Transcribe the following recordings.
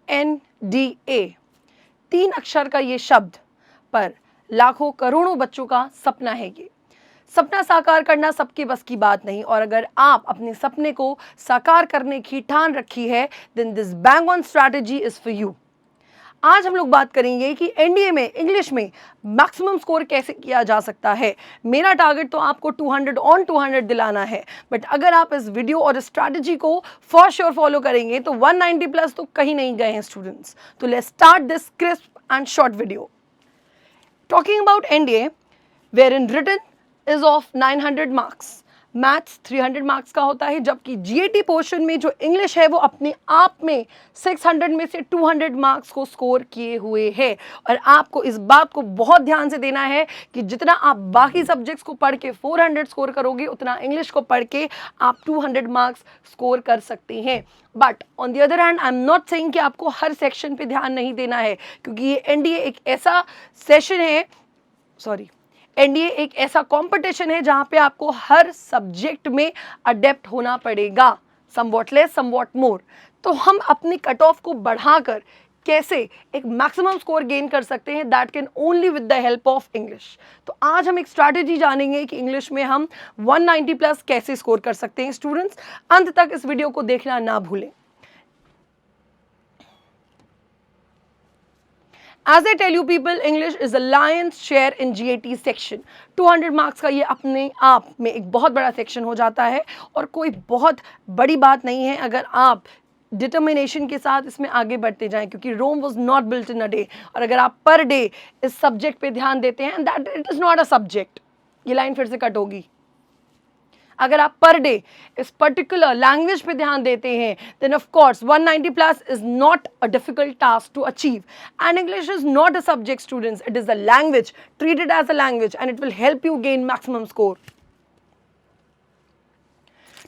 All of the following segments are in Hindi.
NDA, 3 अक्षर का ये शब्द पर लाखों करोड़ों बच्चों का सपना है। ये सपना साकार करना सबके बस की बात नहीं, और अगर आप अपने सपने को साकार करने की ठान रखी है, then this bang on strategy is for you. आज हम लोग बात करेंगे कि एनडीए में इंग्लिश में मैक्सिमम स्कोर कैसे किया जा सकता है। मेरा टारगेट तो आपको 200 ऑन 200 दिलाना है, बट अगर आप इस वीडियो और स्ट्रैटेजी को फॉर श्योर फॉलो करेंगे तो 190 प्लस तो कहीं नहीं गए हैं स्टूडेंट्स। तो let's start this crisp and short video. Talking about NDA, wherein written is of 900 marks, maths 300 marks का होता है, जबकि जीएटी पोर्शन में जो इंग्लिश है वो अपने आप में 600 में से 200 मार्क्स को स्कोर किए हुए है। और आपको इस बात को बहुत ध्यान से देना है कि जितना आप बाकी सब्जेक्ट्स को पढ़ के 400 स्कोर करोगे, उतना इंग्लिश को पढ़ के आप 200 मार्क्स स्कोर कर सकते हैं। But on the other hand, I am not saying कि आपको हर सेक्शन पे ध्यान नहीं देना है, क्योंकि ये एनडीए एक ऐसा सेशन है, एनडीए एक ऐसा कंपटीशन है जहां पे आपको हर सब्जेक्ट में अडेप्ट होना पड़ेगा, समवॉट लेस समवॉट मोर। तो हम अपनी कट ऑफ को बढ़ाकर कैसे एक मैक्सिमम स्कोर गेन कर सकते हैं, that can only with the help of English. तो आज हम एक स्ट्रैटेजी जानेंगे कि इंग्लिश में हम 190 प्लस कैसे स्कोर कर सकते हैं। स्टूडेंट्स, अंत तक इस वीडियो को देखना ना भूलें। As I tell you people, English is a lion's share in GAT section. 200 marks का ये अपने आप में एक बहुत बड़ा सेक्शन हो जाता है, और कोई बहुत बड़ी बात नहीं है अगर आप डिटर्मिनेशन के साथ इसमें आगे बढ़ते जाएं, क्योंकि Rome was not built in a day. और अगर आप पर डे इस सब्जेक्ट पे ध्यान देते हैं, that it is not a subject. ये लाइन फिर से कट होगी। अगर आप पर डे इस पर्टिकुलर लैंग्वेज पे ध्यान देते हैं, then of course 190 plus is not a difficult task to achieve. And English is not a subject students, it is a language, treat it as a language and it will help you gain maximum score.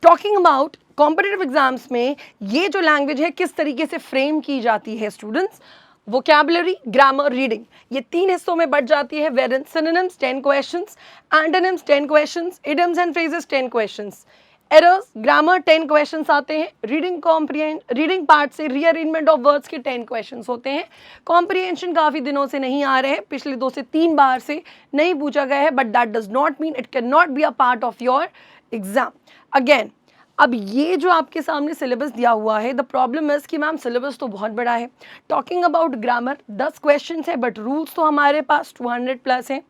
Talking about competitive exams में ये जो लैंग्वेज है किस तरीके से फ्रेम की जाती है स्टूडेंट्स, वोकैबुलरी, ग्रामर, रीडिंग, ये 3 हिस्सों में बढ़ जाती है। Variant synonyms 10 questions, antonyms 10 questions, idioms and phrases 10 questions, errors, grammar 10 questions आते हैं। रीडिंग पार्ट से रीअरेंजमेंट ऑफ वर्ड्स के 10 क्वेश्चंस होते हैं। कॉम्प्रिहेंशन काफ़ी दिनों से नहीं आ रहे हैं, पिछले 2 से 3 बार से नहीं पूछा गया है, but that does not mean it can not be a part of your exam. Again, अब ये जो आपके सामने सिलेबस दिया हुआ है, द प्रॉब्लम इज कि मैम सिलेबस तो बहुत बड़ा है। टॉकिंग अबाउट ग्रामर 10 क्वेश्चंस है, बट रूल्स तो हमारे पास 200 प्लस हैं।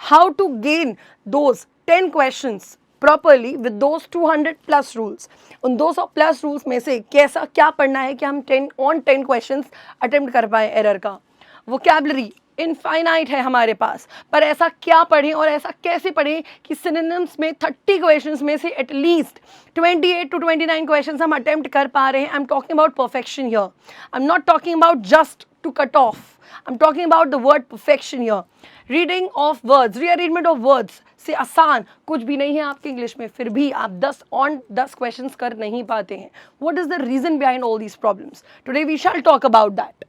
How to gain those 10 questions properly with those 200 plus rules, उन 200 प्लस रूल्स में से कैसा क्या पढ़ना है कि हम 10 ऑन 10 क्वेश्चंस अटेम्प्ट कर पाए एरर का। वोकैबुलरी इनफाइनाइट है हमारे पास, पर ऐसा क्या पढ़ें और ऐसा कैसे पढ़ें कि सिनोनिम्स में 30 क्वेश्चंस में से एटलीस्ट 28 to 29 क्वेश्चंस हम अटेम्प्ट कर पा रहे हैं। I am talking about perfection here, I am not talking about just to cut off, I am talking about the word perfection here. Reading of words, rearrangement of words से आसान कुछ भी नहीं है आपके इंग्लिश में, फिर भी आप 10 ऑन 10 क्वेश्चंस कर नहीं पाते हैं। What is the reason behind all these problems? Today we shall talk about that.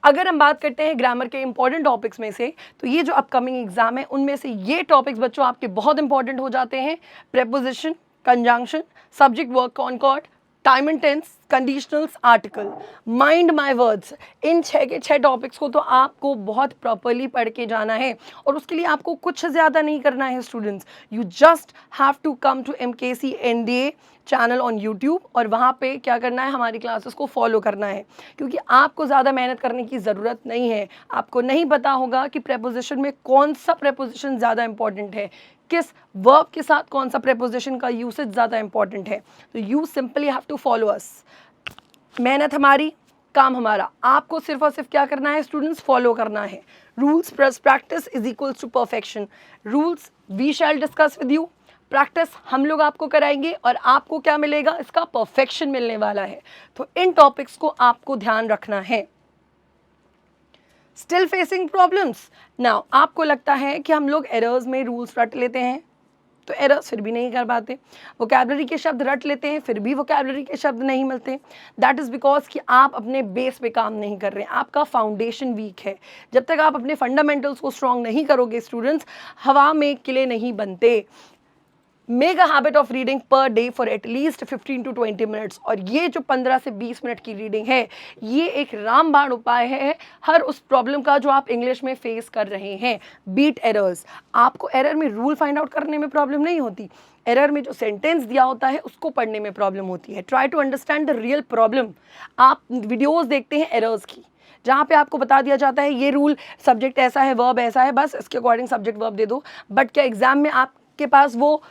अगर हम बात करते हैं ग्रामर के इंपॉर्टेंट टॉपिक्स में से, तो ये जो अपकमिंग एग्जाम है उनमें से ये टॉपिक्स बच्चों आपके बहुत इंपॉर्टेंट हो जाते हैं। Preposition, conjunction, subject verb concord, time and tense, conditionals, article, mind my words, इन 6 के 6 टॉपिक्स को तो आपको बहुत प्रॉपरली पढ़ के जाना है, और उसके लिए आपको कुछ ज़्यादा नहीं करना है students. You just have to come to MKC NDA channel on YouTube, और वहाँ पे क्या करना है, हमारी क्लासेस को फॉलो करना है, क्योंकि आपको ज़्यादा मेहनत करने की ज़रूरत नहीं है। आपको नहीं पता होगा कि प्रेपोजिशन में कौन सा प्रेपोजिशन ज़्यादा इंपॉर्टेंट है, किस वर्ब के साथ कौन सा प्रेपोजिशन का यूसेज ज़्यादा इंपॉर्टेंट है। तो you simply have to follow us. मेहनत हमारी, काम हमारा, आपको सिर्फ और सिर्फ क्या करना है स्टूडेंट्स, फॉलो करना है। Rules plus practice is equals to perfection. Rules we shall discuss with you, practice हम लोग आपको कराएंगे, और आपको क्या मिलेगा, इसका परफेक्शन मिलने वाला है। तो इन टॉपिक्स को आपको ध्यान रखना है। स्टिल फेसिंग प्रॉब्लम्स नाउ, आपको लगता है कि हम लोग एरर्स में रूल्स रट लेते हैं, तो एरर्स फिर भी नहीं कर पाते। वोकैबुलरी के शब्द रट लेते हैं, फिर भी वोकैबुलरी के शब्द नहीं मिलते। दैट इज़ बिकॉज कि आप अपने बेस पे काम नहीं कर रहे हैं, आपका फाउंडेशन वीक है। जब तक आप अपने फंडामेंटल्स को स्ट्रॉन्ग नहीं करोगे स्टूडेंट्स, हवा में किले नहीं बनते। Make a habit of reading per day for at least 15 to 20 minutes. और ये जो 15 से 20 मिनट की रीडिंग है, ये एक रामबाण उपाय है हर उस प्रॉब्लम का जो आप इंग्लिश में फेस कर रहे हैं। Beat errors. आपको एरर में रूल फाइंड आउट करने में प्रॉब्लम नहीं होती, एरर में जो सेंटेंस दिया होता है उसको पढ़ने में प्रॉब्लम होती है। Try to understand the real problem. आप वीडियोस देखते हैं एरर्स की, जहाँ पे आपको बता दिया जाता है ये रूल, सब्जेक्ट ऐसा है, वर्ब ऐसा है, बस इसके अकॉर्डिंग सब्जेक्ट वर्ब दे दो। बट क्या एग्जाम में आपके पास वो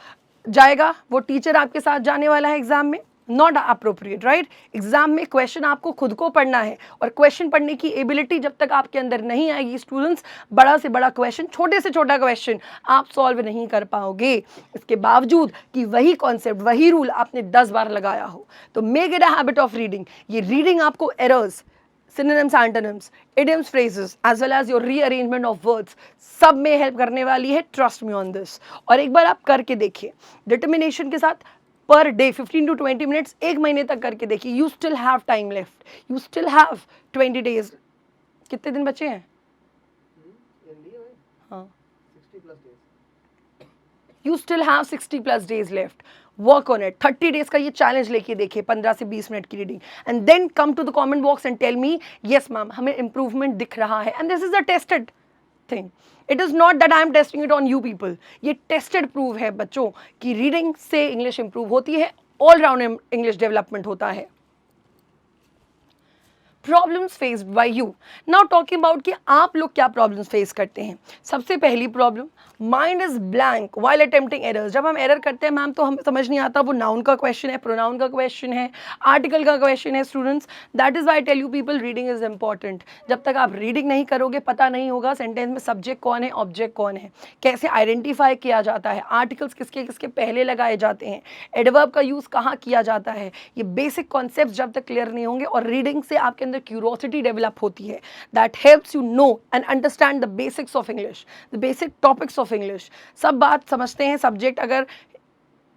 जाएगा, वो टीचर आपके साथ जाने वाला है एग्जाम में? Not appropriate, right. एग्जाम में क्वेश्चन आपको खुद को पढ़ना है, और क्वेश्चन पढ़ने की एबिलिटी जब तक आपके अंदर नहीं आएगी स्टूडेंट्स, बड़ा से बड़ा क्वेश्चन, छोटे से छोटा क्वेश्चन आप सॉल्व नहीं कर पाओगे, इसके बावजूद कि वही कॉन्सेप्ट, वही रूल आपने 10 बार लगाया हो। तो make it a habit of reading. ये रीडिंग आपको errors, synonyms, antonyms, idioms, phrases, as well as your rearrangement of words, सब में हेल्प करने वाली है। Trust me on this. और एक बार आप करके देखिए डिटर्मिनेशन के साथ, पर डे 15 to 20 मिनट्स, एक महीने तक करके देखिए। You still have time left, you still have 20 days. कितने दिन बचे हैं? हाँ, 60 plus days। You still have 60 plus days left. Work on it. 30 days का ये चैलेंज लेके देखिए, 15 से 20 मिनट की reading, and then come to the comment box and tell me yes ma'am हमें इंप्रूवमेंट दिख रहा है। And this is a tested thing, it is not that I am testing it on you people. ये टेस्टेड प्रूव है बच्चों कि रीडिंग से इंग्लिश इंप्रूव होती है, ऑल राउंड इंग्लिश डेवलपमेंट होता है। Problems faced by you. Now talking about कि आप लोग क्या प्रॉब्लम्स फेस करते हैं। सबसे पहली problem, mind is blank while attempting errors. जब हम एरर करते हैं मैम तो हमें समझ नहीं आता वो नाउन का क्वेश्चन है, प्रोनाउन का क्वेश्चन है, आर्टिकल का क्वेश्चन है students. That is why tell you people reading is important. जब तक आप रीडिंग नहीं करोगे पता नहीं होगा सेंटेंस में सब्जेक्ट कौन है, ऑब्जेक्ट कौन है, कैसे आइडेंटिफाई किया जाता है, आर्टिकल्स किसके किसके पहले लगाए जाते हैं, एडवर्ब का यूज़ कहाँ किया जाता है। ये बेसिक कॉन्सेप्ट जब तक क्लियर नहीं होंगे, और रीडिंग से आपके अंदर क्यूरोसिटी डेवलप होती है, that helps you know and understand the basics of English, the basic topics of English. सब बात समझते हैं, सब्जेक्ट अगर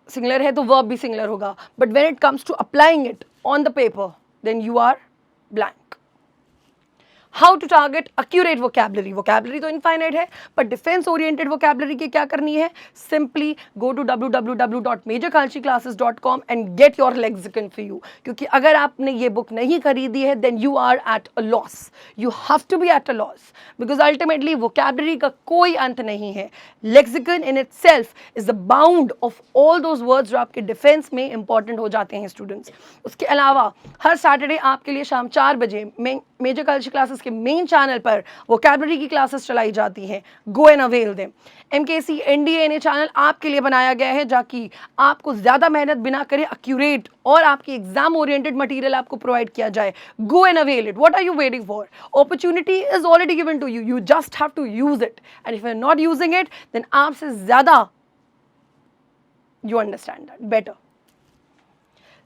सिंगुलर है तो वर्ब भी सिंगुलर होगा, but when it comes to applying it on the paper then you are blank. How to target accurate vocabulary. Vocabulary तो इनफाइनाइट है, पर डिफेंस ओरिएंटेड वोकैबुलरी की क्या करनी है? Simply go to www.majorcultureclasses.com and get your lexicon for you. क्योंकि अगर आपने ये बुक नहीं खरीदी है then you are at a loss, you have to be at a loss, because ultimately vocabulary का कोई अंत नहीं है। Lexicon in itself is the bound of all those words जो आपके डिफेंस में इंपॉर्टेंट हो जाते हैं स्टूडेंट्स। उसके अलावा हर सैटरडे आपके लिए शाम 4 बजे मेजर कल्चर क्लासेस के मेन चैनल पर वोकैबुलरी की क्लासेस चलाई जाती हैं। गो and avail them. MKC NDA channel आपके लिए बनाया गया है ताकि आपको ज़्यादा मेहनत बिना करे एक्यूरेट और आपकी एग्जाम ओरिएंटेड मटेरियल आपको प्रोवाइड किया जाए। Go and avail it. What are you waiting for? Opportunity is already given to you, you just have to use it, and if you are not using it then आपसे ज़्यादा you understand that better.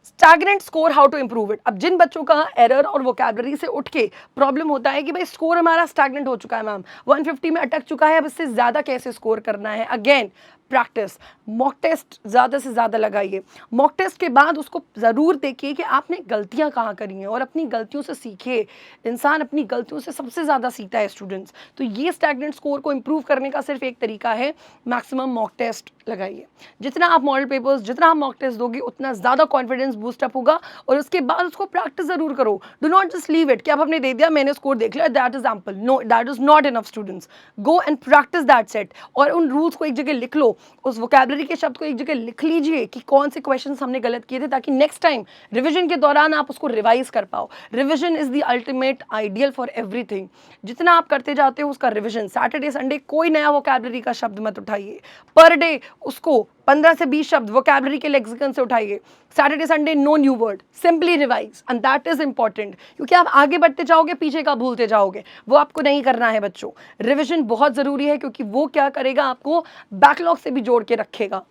Stagnant score, how to improve it. अब जिन बच्चों का एरर और वोकैबुलरी से उठ के प्रॉब्लम होता है कि भाई स्कोर हमारा स्टैग्नेंट हो चुका है मैम, 150 में अटक चुका है, अब इससे ज़्यादा कैसे स्कोर करना है? अगेन प्रैक्टिस, मॉक टेस्ट ज़्यादा से ज़्यादा लगाइए। मॉक टेस्ट के बाद उसको ज़रूर देखिए कि आपने गलतियाँ कहाँ करी हैं और अपनी गलतियों से सीखिए। इंसान अपनी गलतियों से सबसे ज़्यादा सीखता है स्टूडेंट्स। तो ये स्टैग्नेंट स्कोर को इम्प्रूव करने का सिर्फ एक तरीका है, मैक्सिमम मॉक टेस्ट लगाइए। जितना आप मॉडल पेपर्स, जितना आप मॉक टेस्ट दोगे उतना ज़्यादा कॉन्फिडेंस बूस्टअप होगा, और उसके बाद उसको प्रैक्टिस ज़रूर करो। Do not just leave it कि अब हमने दे दिया, मैंने स्कोर देख लिया, that is ample. No, that is not enough students. Go and practice that set, और उन रूल्स को एक जगह लिख लो, उस वोकैबुलरी के शब्द को एक जगह लिख लीजिए कि कौन से क्वेश्चंस हमने गलत किए थे, ताकि नेक्स्ट टाइम रिवीजन के दौरान आप उसको रिवाइज कर पाओ। Revision is the ultimate ideal for everything. जितना आप करते जाते हो उसका रिवीजन। सैटरडे संडे कोई नया वोकैबुलरी का शब्द मत उठाइए, पर डे उसको 15 से 20 शब्द वोकैबुलरी के लेक्सिकन से उठाइए। Saturday Sunday no new word, simply revise, and that is important, क्योंकि आप आगे बढ़ते जाओगे पीछे का भूलते जाओगे, वो आपको नहीं करना है बच्चों। रिवीजन बहुत ज़रूरी है, क्योंकि वो क्या करेगा, आपको बैकलॉग से भी जोड़ के रखेगा।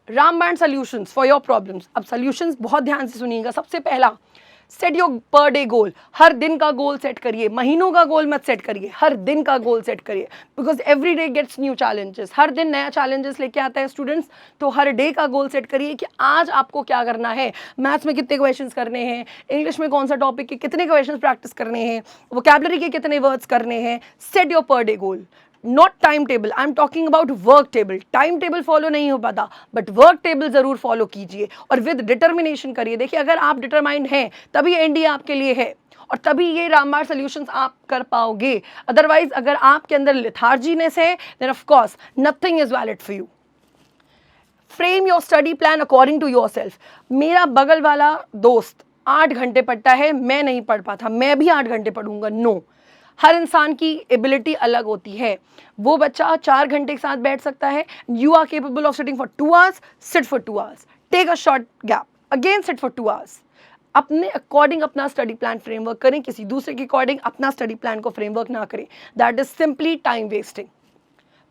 रामबाण सॉल्यूशंस फॉर योर प्रॉब्लम्स। अब सॉल्यूशंस बहुत ध्यान से सुनिएगा। सबसे पहला, सेट योर पर डे गोल। हर दिन का गोल सेट करिए, महीनों का गोल मत सेट करिए, हर दिन का गोल सेट करिए, because every day gets new challenges. हर दिन नया चैलेंजेस लेके आता है स्टूडेंट्स, तो हर डे का गोल सेट करिए कि आज आपको क्या करना है। मैथ्स में कितने क्वेश्चंस करने हैं, इंग्लिश में कौन सा टॉपिक के कितने क्वेश्चंस प्रैक्टिस करने हैं, वोकैबुलरी के कितने वर्ड्स करने हैं। Set your per day goal. Not time table, I am talking about work table. Time table follow नहीं हो पाता, बट वर्क टेबल जरूर फॉलो कीजिए और विद डिटर्मिनेशन करिए। देखिए, अगर आप डिटरमाइंड हैं तभी एनडीए आपके लिए है और तभी ये रामबाण सॉल्यूशंस आप कर पाओगे। अदरवाइज अगर आपके अंदर लेथार्जीनेस है, then of course nothing is valid for you. Frame your study plan according to your self. मेरा बगल वाला दोस्त 8 घंटे पढ़ता है, मैं नहीं पढ़ पाता, मैं भी 8 घंटे पढ़ूंगा, नो। हर इंसान की एबिलिटी अलग होती है। वो बच्चा 4 घंटे के साथ बैठ सकता है। You are capable of sitting for 2 hours, sit for 2 hours, take a short gap, again sit for 2 hours. अपने अकॉर्डिंग अपना स्टडी प्लान फ्रेमवर्क करें, किसी दूसरे के अकॉर्डिंग अपना स्टडी प्लान को फ्रेमवर्क ना करें। That is simply time wasting.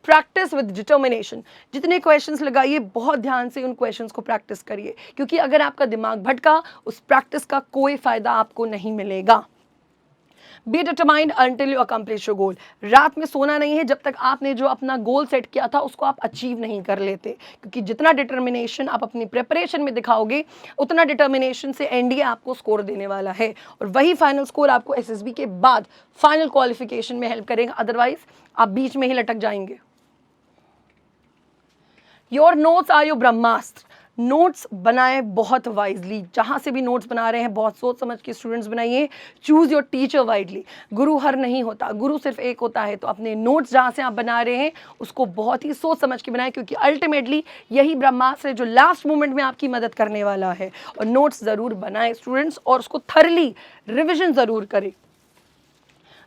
Practice with determination. जितने क्वेश्चंस लगाइए बहुत ध्यान से उन क्वेश्चंस को प्रैक्टिस करिए, क्योंकि अगर आपका दिमाग भटका, उस प्रैक्टिस का कोई फायदा आपको नहीं मिलेगा। Be determined until you accomplish your goal. रात में सोना नहीं है जब तक आपने जो अपना गोल सेट किया था उसको आप अचीव नहीं कर लेते, क्योंकि जितना डिटर्मिनेशन आप अपनी प्रिपरेशन में दिखाओगे, उतना डिटर्मिनेशन से एनडीए आपको स्कोर देने वाला है और वही फाइनल स्कोर आपको एसएसबी के बाद फाइनल क्वालिफिकेशन में हेल्प करेगा। अदरवाइज आप बीच में ही लटक जाएंगे। योर नोट्स आर योर ब्रह्मास्त्र। नोट्स बनाए बहुत वाइजली। जहाँ से भी नोट्स बना रहे हैं बहुत सोच समझ के स्टूडेंट्स बनाइए। Choose your teacher widely. गुरु हर नहीं होता, गुरु सिर्फ एक होता है। तो अपने नोट्स जहाँ से आप बना रहे हैं उसको बहुत ही सोच समझ के बनाएं, क्योंकि अल्टीमेटली यही ब्रह्मास्त्र है जो लास्ट मोमेंट में आपकी मदद करने वाला है। और नोट्स ज़रूर बनाएं स्टूडेंट्स और उसको थरली रिविजन ज़रूर करें।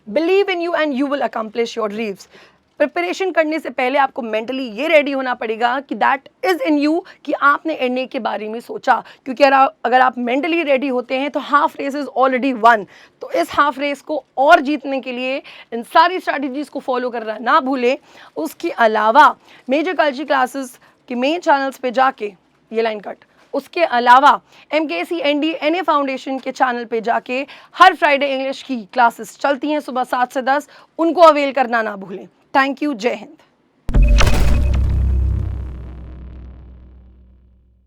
Believe in you and you will accomplish your dreams. Preparation करने से पहले आपको मेंटली ये रेडी होना पड़ेगा कि दैट इज़ इन यू, कि आपने एनडीए के बारे में सोचा। क्योंकि अगर आप मेंटली रेडी होते हैं तो half race is already won. तो इस हाफ रेस को और जीतने के लिए इन सारी स्ट्रैटेजीज़ को फॉलो करना ना भूलें। उसके अलावा मेजर कल्चर क्लासेस के मेन चैनल्स पे जाके, ये लाइन कट, उसके अलावा MKC ND NA फाउंडेशन के चैनल पे जाके हर फ्राइडे इंग्लिश की क्लासेस चलती हैं सुबह 7 से 10, उनको अवेल करना ना भूलें। Thank you. जय हिंद।